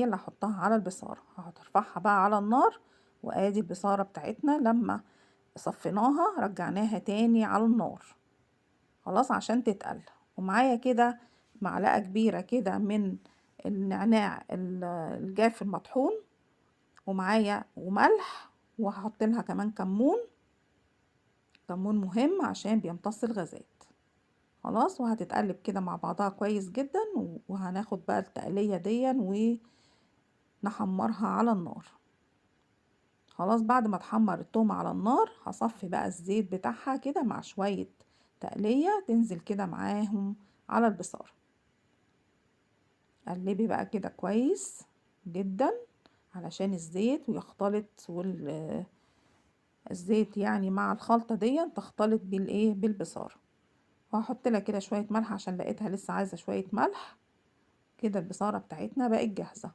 هي اللي هحطها على البصارة. هترفعها بقى على النار، وادي البصارة بتاعتنا لما صفيناها رجعناها تاني على النار خلاص عشان تتقل. ومعايا كده معلقة كبيرة كده من النعناع الجاف المطحون، ومعايا وملح، وهحط لها كمان كمون. كمون مهم عشان بيمتص الغازات. خلاص وهتتقلب كده مع بعضها كويس جدا، وهناخد بقى التقلية دي ونحمرها على النار. خلاص بعد ما تحمر التوم على النار هصفي بقى الزيت بتاعها كده مع شوية تقلية تنزل كده معاهم على البصارة. قلبي بقى كده كويس جدا علشان الزيت ويختلط، الزيت يعني مع الخلطة دي تختلط بالايه بالبصارة. وهحط لها كده شوية ملح عشان لقيتها لسه عايزة شوية ملح. كده البصارة بتاعتنا بقت جاهزة.